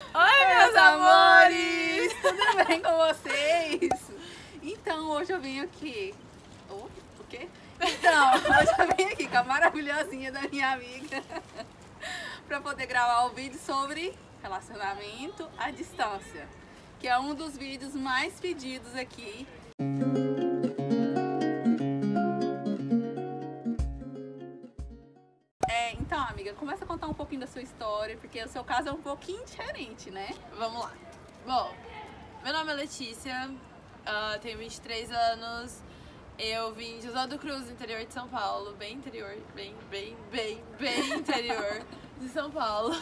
Oi, meus amores! Tudo bem com vocês? Então, hoje eu vim aqui... o quê? Então, hoje eu vim aqui com a maravilhosinha da minha amiga pra poder gravar o vídeo sobre relacionamento à distância, que é um dos vídeos mais pedidos aqui. Então, amiga, começa a contar um pouquinho da sua história, porque o seu caso é um pouquinho diferente, né? Vamos lá. Bom, meu nome é Letícia, tenho 23 anos, eu vim de Oswaldo Cruz, interior de São Paulo, bem interior, bem interior de São Paulo.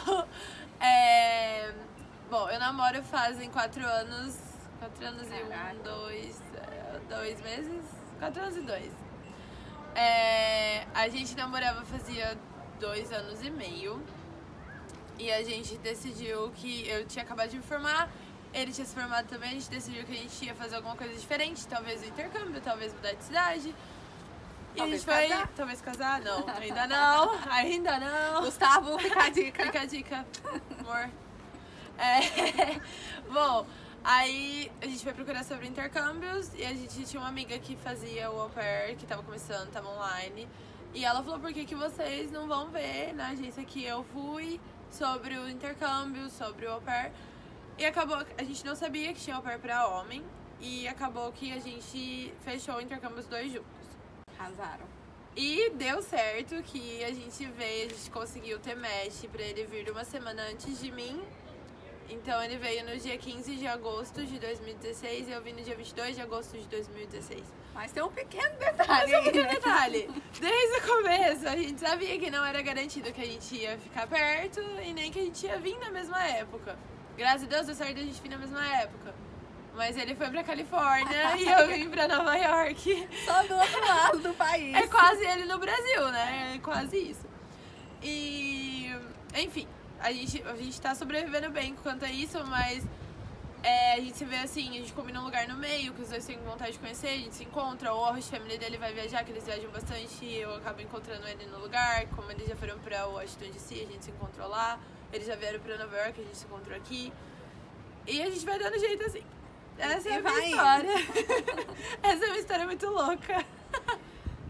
Bom, eu namoro fazem 4 anos e 2 meses, 4 anos e 2. A gente namorava fazia 2 anos e meio e a gente decidiu que eu tinha acabado de me formar, ele tinha se formado também, a gente decidiu que a gente ia fazer alguma coisa diferente, talvez um intercâmbio, talvez mudar de cidade. E talvez a gente foi, casar. Talvez casar, não, ainda não. Gustavo, fica a dica. Fica a dica, amor. Bom, aí a gente foi procurar sobre intercâmbios e a gente tinha uma amiga que fazia o au pair, que tava começando, tava online. E ela falou, por que vocês não vão ver na agência que eu fui sobre o intercâmbio, sobre o au pair? E acabou, a gente não sabia que tinha au pair pra homem e acabou que a gente fechou o intercâmbio os dois juntos. Arrasaram. E deu certo que a gente veio, a gente conseguiu ter match pra ele vir uma semana antes de mim. Então ele veio no dia 15 de agosto de 2016 e eu vim no dia 22 de agosto de 2016. Mas tem um pequeno detalhe. Desde o começo a gente sabia que não era garantido que a gente ia ficar perto e nem que a gente ia vir na mesma época. Graças a Deus deu certo a gente vir na mesma época. Mas ele foi pra Califórnia e eu vim pra Nova York. Só do outro lado do país. É quase ele no Brasil, né? É quase isso. E, enfim, a gente tá sobrevivendo bem quanto a isso, mas a gente se vê assim, a gente combina um lugar no meio, que os dois têm vontade de conhecer, a gente se encontra, ou a host family dele vai viajar, que eles viajam bastante, e eu acabo encontrando ele no lugar, como eles já foram pra Washington DC, a gente se encontrou lá, eles já vieram pra Nova York, a gente se encontrou aqui, e a gente vai dando jeito assim. Essa é a minha história. Essa é uma história muito louca.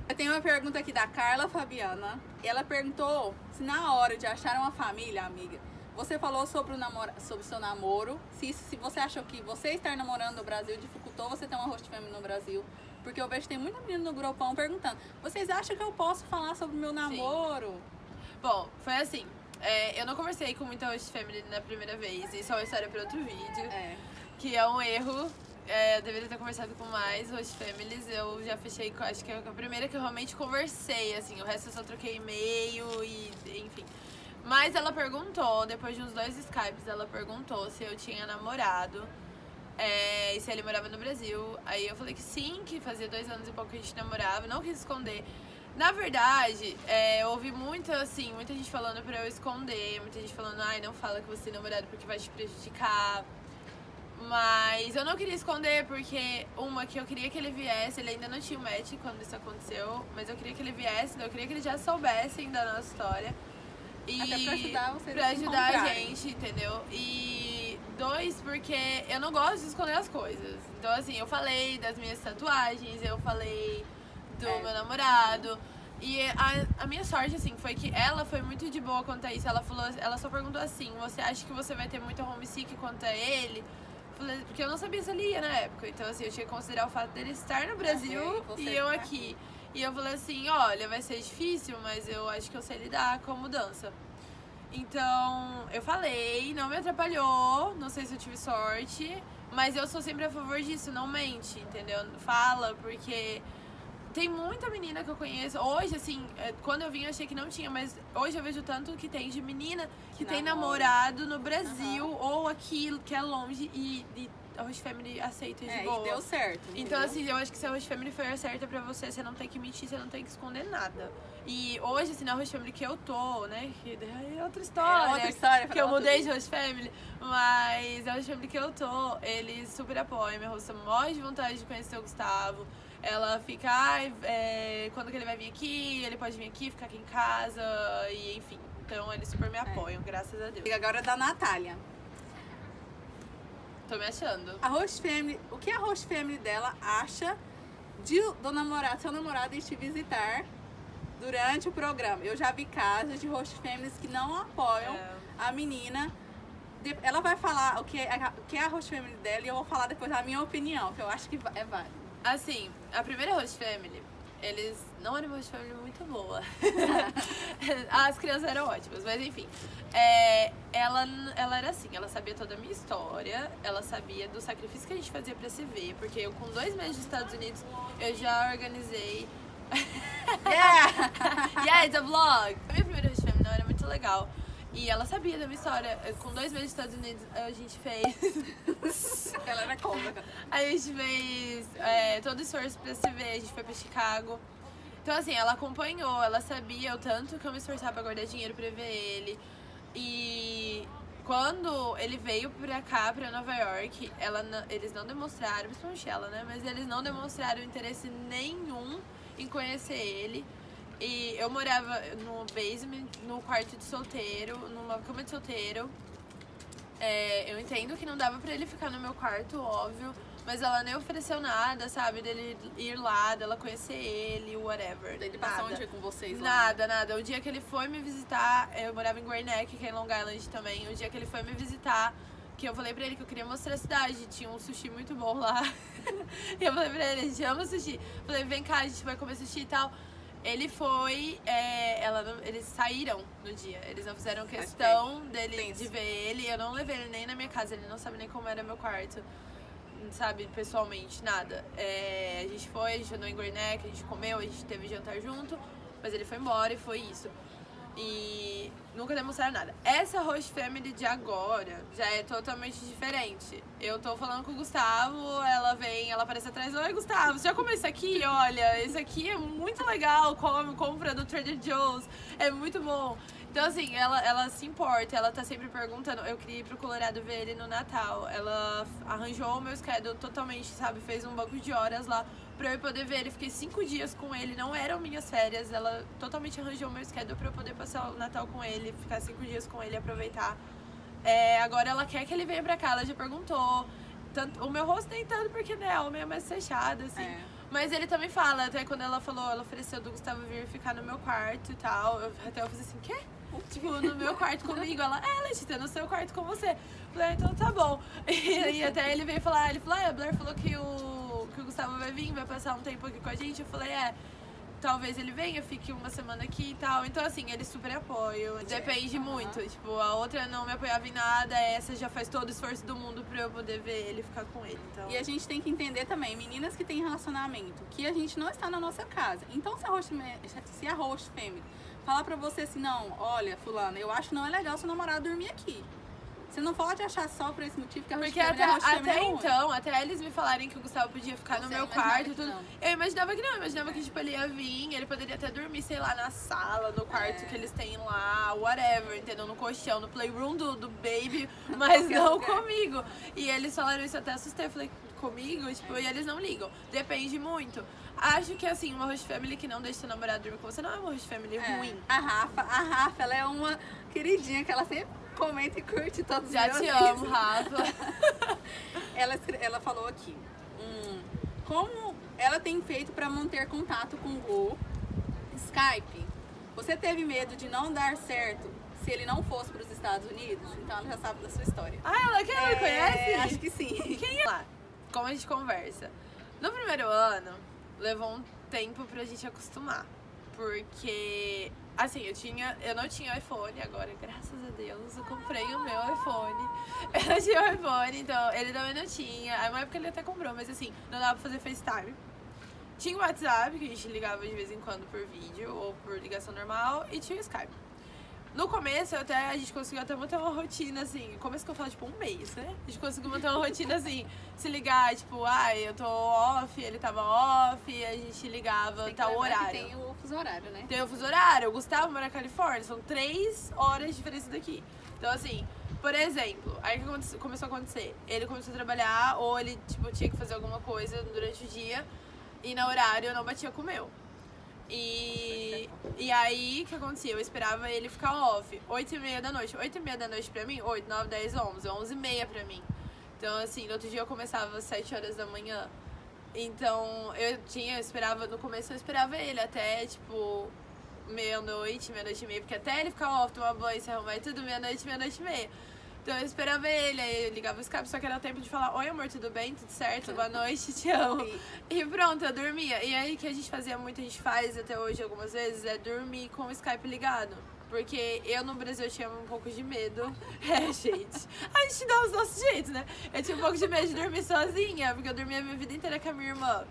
Eu tenho uma pergunta aqui da Carla Fabiana. Ela perguntou se na hora de achar uma família, amiga, você falou sobre o seu namoro, se você achou que você estar namorando no Brasil dificultou você ter uma host family no Brasil. Porque eu vejo que tem muita menina no grupão perguntando, vocês acham que eu posso falar sobre o meu namoro? Sim. Bom, foi assim, eu não conversei com muita host family na primeira vez, isso é uma história para outro vídeo, que é um erro. Eu deveria ter conversado com mais host families. Eu já fechei, acho que é a primeira que eu realmente conversei, assim. O resto eu só troquei e-mail e, enfim. Mas ela perguntou, depois de uns 2 Skypes, ela perguntou se eu tinha namorado e se ele morava no Brasil. Aí eu falei que sim, que fazia 2 anos e pouco que a gente namorava, não quis esconder. Na verdade, eu ouvi muita gente falando pra eu esconder, muita gente falando, ai, não fala que você tem namorado porque vai te prejudicar. Mas eu não queria esconder porque, que eu queria que ele viesse, ele ainda não tinha o match quando isso aconteceu, mas eu queria que ele viesse, eu queria que eles já soubessem da nossa história. E até pra ajudar vocês pra ajudar a gente, entendeu? E 2, porque eu não gosto de esconder as coisas. Então, assim, eu falei das minhas tatuagens, eu falei do meu namorado. E a minha sorte, assim, foi que ela foi muito de boa quanto a isso. Ela só perguntou assim, você acha que você vai ter muita homesick quanto a ele? Porque eu não sabia se ele ia na época. Então, assim, eu tinha que considerar o fato dele estar no Brasil e eu aqui. E eu falei assim, olha, vai ser difícil, mas eu acho que eu sei lidar com a mudança. Então, eu falei, não me atrapalhou, não sei se eu tive sorte, mas eu sou sempre a favor disso, não mente, entendeu? Fala, porque tem muita menina que eu conheço. Hoje, assim, quando eu vim eu achei que não tinha, mas hoje eu vejo tanto que tem de menina que tem namorado no Brasil ou aqui, que é longe, e a host family aceita de boa. E deu certo. Então, assim, eu acho que se a host family foi a certa pra você, você não tem que mentir, você não tem que esconder nada. E hoje, assim, na host family que eu tô, né, que é outra história, que eu mudei de host family, mas a host family que eu tô, eles super apoiam, minha host morre de vontade de conhecer o Gustavo. Ela fica, quando que ele vai vir aqui, ele pode vir aqui, ficar aqui em casa, e enfim. Então eles super me apoiam, graças a Deus. E agora da Natália. Tô me achando. A host family, o que a host family dela acha do namorado, seu namorado ir te visitar durante o programa? Eu já vi casos de host families que não apoiam a menina. Ela vai falar o que é a host family dela e eu vou falar depois a minha opinião, que eu acho que é válido. Assim, a primeira host family, eles não eram uma host family muito boa. As crianças eram ótimas, mas enfim. Ela era assim, ela sabia toda a minha história, ela sabia do sacrifício que a gente fazia pra se ver, porque eu com 2 meses nos Estados Unidos, eu já organizei... Yeah, it's a vlog! A minha primeira host family não era muito legal. E ela sabia da minha história. Com 2 meses nos Estados Unidos, a gente fez... Ela era cômica. A gente fez todo esforço pra se ver, a gente foi pra Chicago. Então, assim, ela acompanhou, ela sabia o tanto que eu me esforçava pra guardar dinheiro pra ver ele. E quando ele veio pra cá, pra Nova York, eles não demonstraram, principalmente ela, né? Mas eles não demonstraram interesse nenhum em conhecer ele. E eu morava no basement, no quarto de solteiro, numa cama de solteiro. Eu entendo que não dava pra ele ficar no meu quarto, óbvio. Mas ela nem ofereceu nada, sabe? Dele ir lá, dela conhecer ele, whatever. Ele passou um dia com vocês lá? Nada. O dia que ele foi me visitar, eu morava em Great Neck, que é em Long Island também. O dia que ele foi me visitar, que eu falei pra ele que eu queria mostrar a cidade. Tinha um sushi muito bom lá. E eu falei pra ele, a gente ama sushi. Falei, vem cá, a gente vai comer sushi e tal. Ele foi, eles saíram no dia, eles não fizeram questão de ver ele, eu não levei ele nem na minha casa, ele não sabe nem como era meu quarto, sabe, pessoalmente, nada. A gente andou em Great Neck, a gente comeu, a gente teve jantar junto, mas ele foi embora e foi isso. E nunca demonstraram nada. Essa host family de agora já é totalmente diferente. Eu tô falando com o Gustavo, ela aparece atrás, oi Gustavo, você já comeu isso aqui? Olha, isso aqui é muito legal, compra do Trader Joe's, é muito bom. Então assim, ela se importa, ela tá sempre perguntando. Eu queria ir pro Colorado ver ele no Natal. Ela arranjou o meu schedule totalmente, sabe, fez um banco de horas lá pra eu poder ver ele. Fiquei 5 dias com ele, não eram minhas férias. Ela totalmente arranjou o meu schedule pra eu poder passar o Natal com ele, ficar 5 dias com ele e aproveitar. Agora ela quer que ele venha pra cá, ela já perguntou. O meu rosto nem tanto, porque, né, homem é mais fechado, assim. Mas ele também fala, até quando ela ofereceu do Gustavo vir ficar no meu quarto e tal. Eu fiz assim, quê? Tipo, no meu quarto comigo. Ela, Letícia, no seu quarto com você. Falei, então tá bom. E até ele veio falar, a Blair falou que o Gustavo vai vir, vai passar um tempo aqui com a gente. Eu falei, talvez ele venha, fique uma semana aqui e tal. Então, assim, eles super apoiam. Depende muito. Tipo, a outra não me apoiava em nada, essa já faz todo o esforço do mundo pra eu poder ver ele, ficar com ele. Então... E a gente tem que entender também, meninas que têm relacionamento, que a gente não está na nossa casa. Então, se a host family falar pra você assim, não, olha, fulano, eu acho que não é legal seu namorado dormir aqui. Você não pode achar só por esse motivo que a host family até então, até eles me falarem que o Gustavo podia ficar no meu quarto e tudo. Eu imaginava que não, eu imaginava que tipo, ele ia vir, ele poderia até dormir, sei lá, na sala, no quarto que eles têm lá, whatever, entendeu? No colchão, no playroom do baby, mas não comigo. E eles falaram isso, eu até assustei, eu falei, comigo? Tipo, e eles não ligam. Depende muito. Acho que, assim, uma host family que não deixa seu namorado dormir com você não é uma host family ruim. A Rafa, ela é uma queridinha que ela sempre comenta e curte todos os Já te amo, Rafa. Ela falou aqui, como ela tem feito pra manter contato com o Skype? Você teve medo de não dar certo se ele não fosse pros Estados Unidos? Então ela já sabe da sua história. Ela me conhece? Acho que sim. Quem é lá? Como a gente conversa. No primeiro ano, levou um tempo pra gente acostumar. Porque, assim, eu não tinha iPhone agora, graças a Deus, eu comprei o meu iPhone. Eu não tinha iPhone, então ele também não tinha. Aí uma época ele até comprou, mas assim, não dava pra fazer FaceTime. Tinha o WhatsApp, que a gente ligava de vez em quando por vídeo ou por ligação normal, e tinha o Skype. No começo, a gente conseguiu até manter uma rotina, assim, começo que eu falo, tipo, um mês, né? A gente conseguiu manter uma rotina, assim, se ligar, tipo, eu tô off, ele tava off, a gente ligava tal horário. Tem o fuso horário, né? Tem o fuso horário. O Gustavo mora na Califórnia, são 3 horas de diferença daqui. Então, assim, por exemplo, aí o que começou a acontecer? Ele começou a trabalhar, ou ele, tipo, tinha que fazer alguma coisa durante o dia, e no horário eu não batia com o meu. E aí, o que acontecia? Eu esperava ele ficar off 8h30 da noite. 8h30 da noite pra mim, 8, 9, 10, 11. 11h30 pra mim. Então, assim, no outro dia eu começava às 7 horas da manhã. Então, eu esperava, no começo eu esperava ele até, tipo, meia-noite e meia, porque até ele ficar off, tomar banho, se arrumar e tudo, meia-noite e meia. Então eu esperava ele, aí eu ligava o Skype, só que era o tempo de falar, oi amor, tudo bem? Tudo certo? Boa noite, te amo. E pronto, eu dormia. E aí o que a gente fazia muito, a gente faz até hoje algumas vezes, é dormir com o Skype ligado. Porque eu no Brasil tinha um pouco de medo. É, gente. A gente dá os nossos jeitos, né? Eu tinha um pouco de medo de dormir sozinha, porque eu dormia a minha vida inteira com a minha irmã.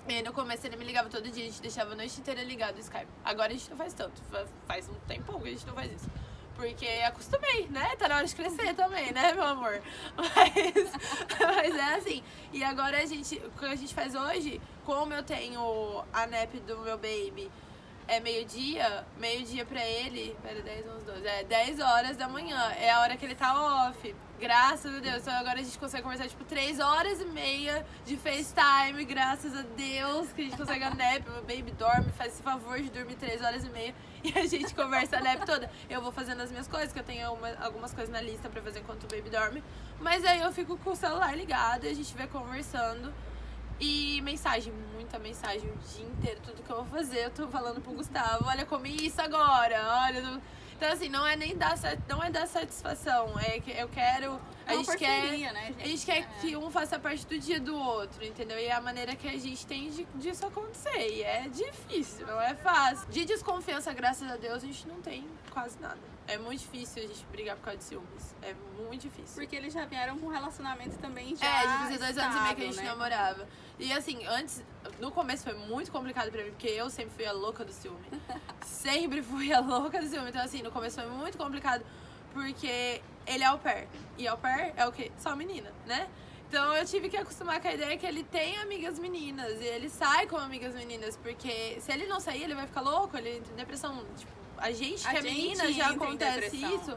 E aí no começo ele me ligava todo dia, a gente deixava a noite inteira ligado o Skype. Agora a gente não faz tanto, faz um tempão que a gente não faz isso. Porque acostumei, né? Tá na hora de crescer também, né, meu amor? Mas é assim. E agora o que a gente faz hoje, como eu tenho a nap do meu baby, é meio-dia pra ele, pera, 10, 11, 12, 10 horas da manhã, é a hora que ele tá off. Graças a Deus, então agora a gente consegue conversar, tipo, 3 horas e meia de FaceTime, graças a Deus, que a gente consegue a nap, meu baby dorme, faz esse favor de dormir 3 horas e meia, e a gente conversa a nap toda. Eu vou fazendo as minhas coisas, que eu tenho algumas coisas na lista pra fazer enquanto o baby dorme, mas aí eu fico com o celular ligado e a gente vai conversando. E mensagem, muita mensagem o dia inteiro, tudo que eu vou fazer, eu tô falando pro Gustavo, olha, comi isso agora, olha. Então assim, não é dar satisfação, é que eu quero, a gente quer que um faça parte do dia do outro, entendeu? E é a maneira que a gente tem disso acontecer, e é difícil, não é fácil. De desconfiança, graças a Deus, a gente não tem quase nada. É muito difícil a gente brigar por causa de ciúmes. É muito difícil. Porque eles já vieram com um relacionamento também já de fazer 2 anos e meio que a gente namorava. E assim, no começo foi muito complicado pra mim, porque eu sempre fui a louca do ciúme. Sempre fui a louca do ciúme. Então assim, no começo foi muito complicado, porque ele é au pair. E au pair é o quê? Só menina, né? Então eu tive que acostumar com a ideia que ele tem amigas meninas. E ele sai com amigas meninas, porque se ele não sair, ele vai ficar louco, ele entra em depressão, tipo, a gente que é menina já acontece isso.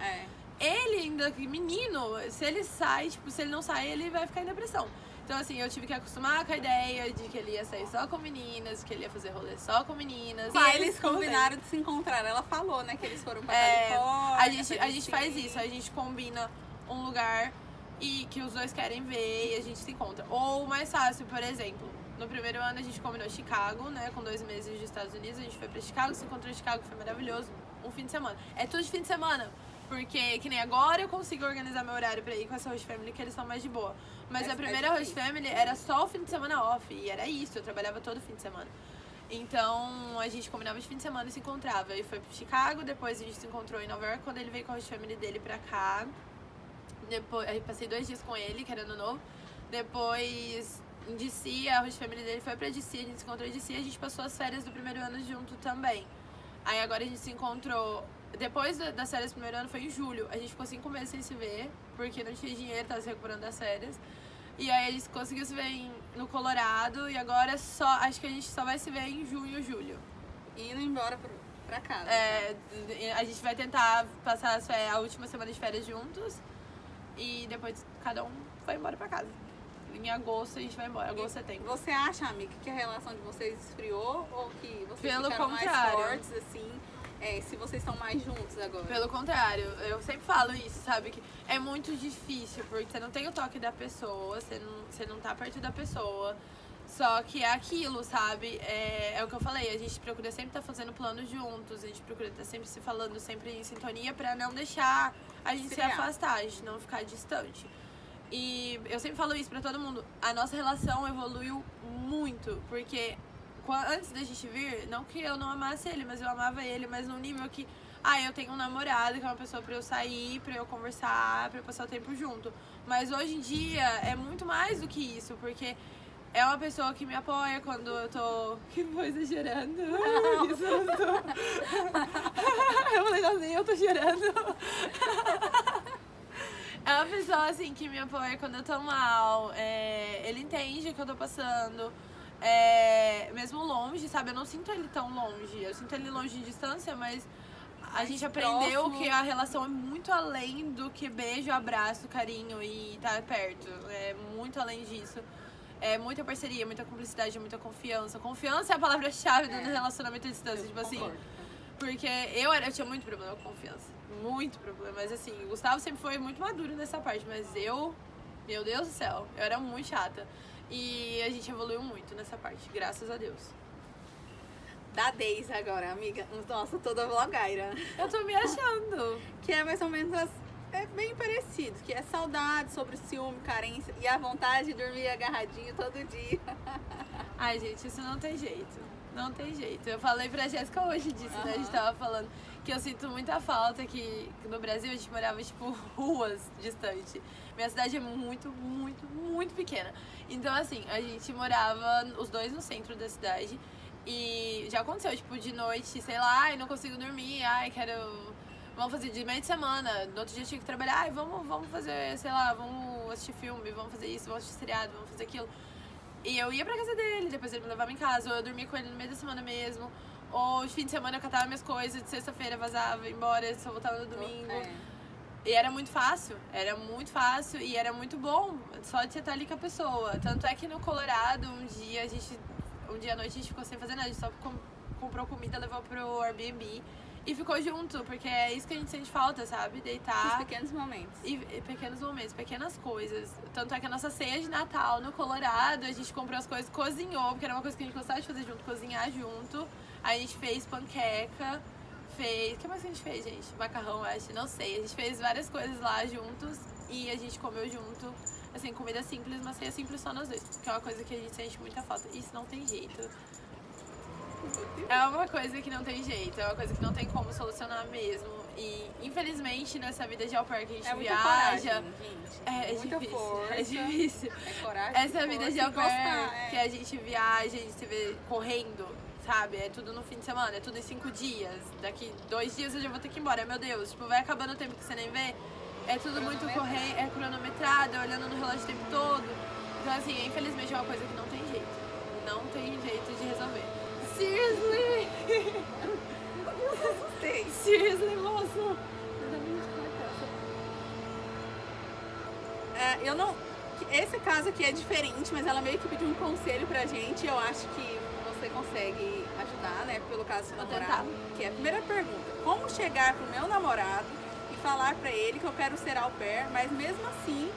Ele ainda, menino, se ele sai, tipo, se ele não sai, ele vai ficar em depressão. Então, assim, eu tive que acostumar com a ideia de que ele ia sair só com meninas, que ele ia fazer rolê só com meninas. E eles combinaram de se encontrar. Ela falou, né, que eles foram pra Califórnia. A gente faz isso, a gente combina um lugar e que os dois querem ver e a gente se encontra. Ou mais fácil, por exemplo, no primeiro ano a gente combinou Chicago, né, com 2 meses dos Estados Unidos, a gente foi pra Chicago, se encontrou em Chicago, foi maravilhoso, um fim de semana. É tudo de fim de semana, porque que nem agora eu consigo organizar meu horário pra ir com essa host family, que eles são mais de boa. Mas a primeira host family era só o fim de semana off, e era isso, eu trabalhava todo fim de semana. Então a gente combinava de fim de semana e se encontrava. E foi pro Chicago, depois a gente se encontrou em Nova York, quando ele veio com a host family dele pra cá. Depois, eu passei 2 dias com ele, que era ano novo. Depois, em DC, a host family dele foi pra DC, a gente se encontrou em DC, a gente passou as férias do primeiro ano junto também. Aí agora a gente se encontrou, depois das férias do primeiro ano foi em julho. A gente ficou 5 meses sem se ver, porque não tinha dinheiro, tava se recuperando das férias. E aí a gente conseguiu se ver no Colorado, e agora acho que a gente só vai se ver em junho, julho. Indo embora pra casa. A gente vai tentar passar a última semana de férias juntos, e depois cada um vai embora pra casa. Em agosto a gente vai embora, agosto, setembro. Você acha, amiga, que a relação de vocês esfriou ou que vocês Pelo ficaram contrário. mais fortes, assim, se vocês estão mais juntos agora? Pelo contrário, eu sempre falo isso, sabe? Que é muito difícil, porque você não tem o toque da pessoa, você não tá perto da pessoa. Só que é aquilo, sabe? É o que eu falei, a gente procura sempre estar fazendo planos juntos, a gente procura estar sempre se falando, sempre em sintonia, pra não deixar a gente se afastar, a gente não ficar distante. E eu sempre falo isso pra todo mundo, a nossa relação evoluiu muito, porque antes da gente vir, não que eu não amasse ele, mas eu amava ele, mas num nível que, eu tenho um namorado, que é uma pessoa pra eu sair, pra eu conversar, pra eu passar o tempo junto. Mas hoje em dia é muito mais do que isso, porque é uma pessoa que me apoia quando eu tô... Que vou exagerando. Que susto. Eu falei assim, eu tô chorando. É uma pessoa, assim, que me apoia quando eu tô mal. Ele entende o que eu tô passando. Mesmo longe, sabe? Eu não sinto ele tão longe. Eu sinto ele longe de distância, mas a gente aprendeu que a relação é muito além do que beijo, abraço, carinho e estar perto. É muito além disso. É muita parceria, muita cumplicidade, muita confiança. Confiança é a palavra-chave do relacionamento à distância. Tipo assim, porque eu tinha muito problema com confiança. Muito problema. Mas assim, o Gustavo sempre foi muito maduro nessa parte, mas eu Meu Deus do céu, eu era muito chata. E a gente evoluiu muito nessa parte, graças a Deus. Da Deise agora, amiga. Nossa, toda vlogaira. Eu tô me achando. Que é mais ou menos é bem parecido. Que é saudade, sobre o ciúme, carência e a vontade de dormir agarradinho todo dia. Ai, gente, isso não tem jeito. Não tem jeito. Eu falei pra Jéssica hoje disso, né? A gente tava falando que eu sinto muita falta que no Brasil a gente morava, tipo, ruas distante. Minha cidade é muito, muito, muito pequena. Então, assim, a gente morava os dois no centro da cidade. E já aconteceu, tipo, de noite, sei lá, ai, não consigo dormir, ai, vamos fazer de meio de semana, no outro dia eu tinha que trabalhar, ai, vamos fazer, sei lá, vamos assistir filme, vamos fazer isso, vamos assistir seriado, vamos fazer aquilo. E eu ia pra casa dele, depois ele me levava em casa, ou eu dormia com ele no meio da semana mesmo, ou de fim de semana eu catava minhas coisas, de sexta-feira vazava, ia embora, só voltava no domingo. E era muito fácil e era muito bom, só de você estar ali com a pessoa. Tanto é que no Colorado, um dia à noite a gente ficou sem fazer nada, a gente só comprou comida, levou pro Airbnb e ficou junto, porque é isso que a gente sente falta, sabe? Deitar. Os pequenos momentos. E pequenos momentos, pequenas coisas. Tanto é que a nossa ceia de Natal no Colorado, a gente comprou as coisas, cozinhou, porque era uma coisa que a gente gostava de fazer junto, cozinhar junto. Aí a gente fez panqueca, o que mais que a gente fez, gente? Macarrão, acho, não sei. A gente fez várias coisas lá juntos e a gente comeu junto. Assim, comida simples, mas ceia simples só nós dois. Que é uma coisa que a gente sente muita falta. Isso não tem jeito. É uma coisa que não tem jeito. É uma coisa que não tem como solucionar mesmo. E, infelizmente, nessa vida de au pair que a gente viaja... Coragem, gente. É muita difícil. Força, é difícil. É coragem. Essa vida de au pair que a gente viaja, a gente se vê correndo, sabe? É tudo no fim de semana, é tudo em 5 dias. Daqui 2 dias eu já vou ter que ir embora. Meu Deus, tipo, vai acabando o tempo que você nem vê. É tudo muito correr, é cronometrado, é olhando no relógio o tempo todo. Então, assim, infelizmente é uma coisa que não tem jeito. Não tem jeito de resolver. Seriously! Seriously, moço! Eu não... Esse caso aqui é diferente, mas ela meio que pediu um conselho pra gente. Eu acho que você consegue ajudar, né? Pelo caso do seu namorado. Que é a primeira pergunta. Como chegar pro meu namorado falar pra ele que eu quero ser au pair, mas mesmo assim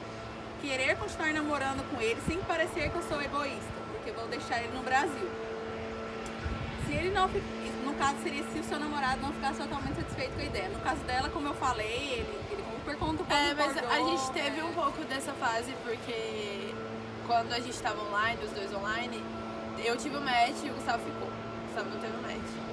querer continuar namorando com ele sem parecer que eu sou egoísta, porque eu vou deixar ele no Brasil. Se ele não, no caso seria se o seu namorado não ficasse totalmente satisfeito com a ideia. No caso dela, como eu falei, ele super concordou. Mas a gente teve um pouco dessa fase porque quando a gente tava online, os dois online, eu tive o match e o Gustavo ficou. O Gustavo não teve o match.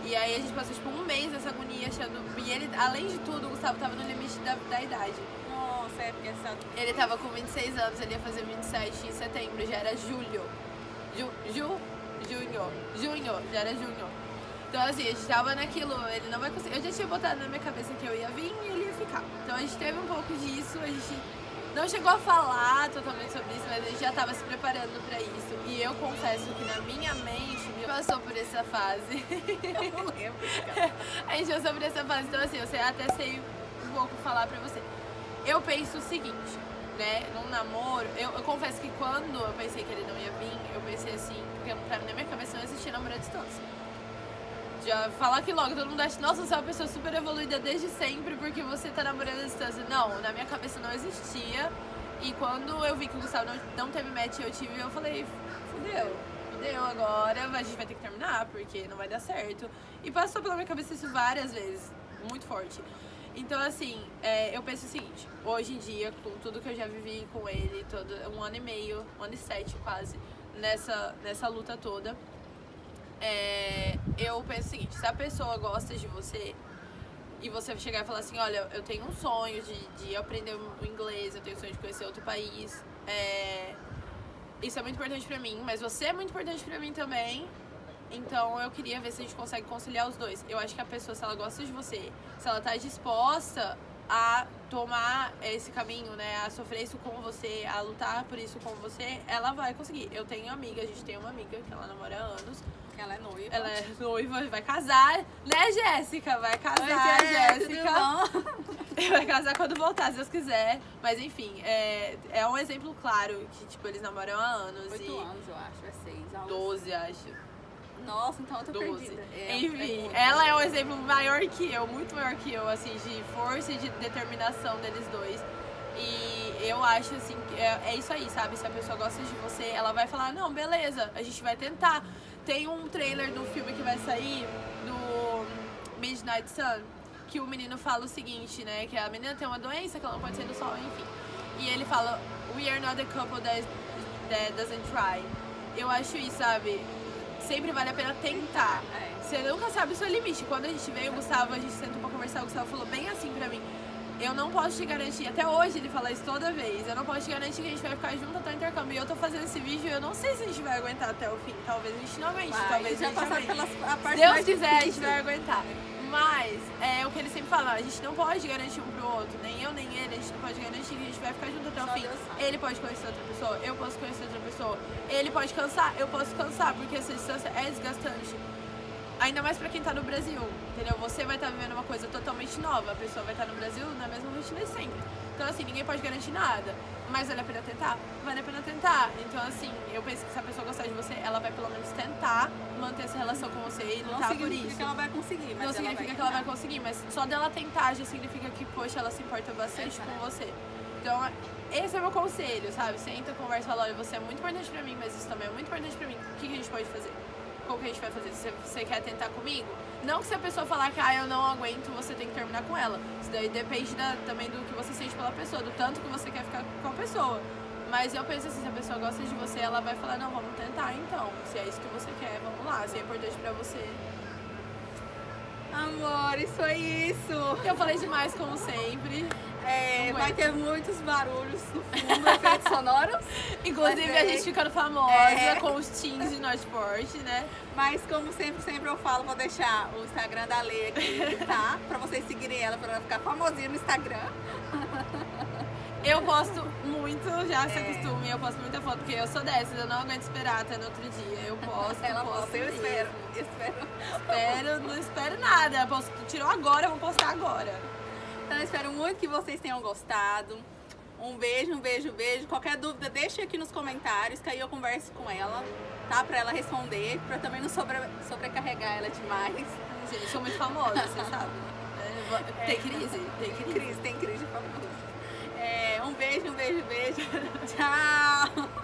E aí a gente passou tipo um mês nessa agonia achando... E ele, além de tudo, o Gustavo tava no limite da idade. Nossa, é porque essa... Ele tava com 26 anos, ele ia fazer 27 em setembro, já era julho. Junho, já era junho. Então assim, a gente tava naquilo, ele não vai conseguir... Eu já tinha botado na minha cabeça que eu ia vir e ele ia ficar. Então a gente teve um pouco disso, a gente não chegou a falar totalmente sobre isso, mas a gente já tava se preparando pra isso. E eu confesso que na minha mente me passou por essa fase. Eu não lembro, cara. A gente passou por essa fase, então assim, eu até sei um pouco falar pra você. Eu penso o seguinte, né, num namoro, eu confesso que quando eu pensei que ele não ia vir, eu pensei assim, porque pra mim, na minha cabeça não existia namoro à distância. Já falar que logo, todo mundo acha, nossa, você é uma pessoa super evoluída desde sempre porque você tá namorando à distância. Não, na minha cabeça não existia. E quando eu vi que o Gustavo não teve match e eu tive, eu falei, fudeu agora, a gente vai ter que terminar porque não vai dar certo. E passou pela minha cabeça isso várias vezes, muito forte. Então, assim, eu penso o seguinte, hoje em dia, com tudo que eu já vivi com ele, todo 1 ano e meio, 1 ano e 7 quase, nessa luta toda, eu penso o seguinte, se a pessoa gosta de você e você chegar e falar assim, olha, eu tenho um sonho de aprender o inglês, eu tenho um sonho de conhecer outro país, isso é muito importante pra mim, mas você é muito importante pra mim também, então eu queria ver se a gente consegue conciliar os dois. Eu acho que a pessoa, se ela gosta de você, se ela tá disposta a tomar esse caminho, né, a sofrer isso com você, a lutar por isso com você, ela vai conseguir. Eu tenho amiga, a gente tem uma amiga que ela namora há anos. Ela é noiva. Ela é noiva, vai casar, né, Jéssica? Vai casar, Jéssica. Vai casar quando voltar, se Deus quiser. Mas enfim, é um exemplo claro que, tipo, eles namoram há anos. 8 anos, eu acho, é 6. 12, acho. Nossa, então eu tô 12. perdida. Enfim, ela é um exemplo maior que eu, muito maior que eu, assim, de força e de determinação deles dois. E eu acho assim, que é isso aí, sabe? Se a pessoa gosta de você, ela vai falar, não, beleza, a gente vai tentar. Tem um trailer do filme que vai sair, do Midnight Sun, que o menino fala o seguinte, né? Que a menina tem uma doença, que ela não pode sair do sol, enfim. E ele fala, we are not the couple that doesn't try. Eu acho isso, sabe? Sempre vale a pena tentar. Você nunca sabe o seu limite. Quando a gente veio, o Gustavo, a gente sentou pra conversar, o Gustavo falou bem assim pra mim. Eu não posso te garantir, até hoje ele fala isso toda vez, eu não posso te garantir que a gente vai ficar junto até o intercâmbio. E eu tô fazendo esse vídeo e eu não sei se a gente vai aguentar até o fim. Talvez a gente não aguente, talvez a gente aguente. Se Deus quiser, a gente vai aguentar. Mas, é o que ele sempre fala, a gente não pode garantir um pro outro, nem eu nem ele, a gente não pode garantir que a gente vai ficar junto até o fim. Ele pode conhecer outra pessoa, eu posso conhecer outra pessoa. Ele pode cansar, eu posso cansar, porque essa distância é desgastante. Ainda mais pra quem tá no Brasil, entendeu? Você vai estar vivendo uma coisa totalmente nova, a pessoa vai estar no Brasil na mesma rotina de sempre. Então, assim, ninguém pode garantir nada. Mas vale a pena tentar? Vale a pena tentar. Então, assim, eu penso que se a pessoa gostar de você, ela vai pelo menos tentar manter essa relação com você e lutar por isso. Não significa que ela vai conseguir, mas não significa que ela vai conseguir, mas só dela tentar já significa que, poxa, ela se importa bastante com você. Então, esse é o meu conselho, sabe? Senta, conversa, fala, olha, você é muito importante pra mim, mas isso também é muito importante pra mim. O que a gente pode fazer? Como que a gente vai fazer? Você quer tentar comigo? Não que se a pessoa falar que eu não aguento, você tem que terminar com ela. Isso daí depende também do que você sente pela pessoa, do tanto que você quer ficar com a pessoa. Mas eu penso assim, se a pessoa gosta de você, ela vai falar, não, vamos tentar então. Se é isso que você quer, vamos lá. Se é importante pra você. Amor, isso é isso. Eu falei demais, como sempre. Vai ter muitos barulhos no fundo, efeitos sonoros. Inclusive a gente ficando famosa com os teens de Northport, né? Mas como sempre eu falo, vou deixar o Instagram da Lê aqui, tá? Pra vocês seguirem ela, pra ela ficar famosinha no Instagram. Eu posto muito, já se acostume, eu posto muita foto, porque eu sou dessas, eu não aguento esperar até no outro dia. Eu posto, ela posto posta, eu espero. Não espero nada. Tirou agora, eu vou postar agora. Então eu espero muito que vocês tenham gostado. Um beijo, beijo. Qualquer dúvida, deixa aqui nos comentários, que aí eu converso com ela, tá? Pra ela responder, pra também não sobrecarregar ela demais. Gente, eu sou muito famosa, você sabe. Tem crise? Tem crise de famosa. Um beijo. Tchau!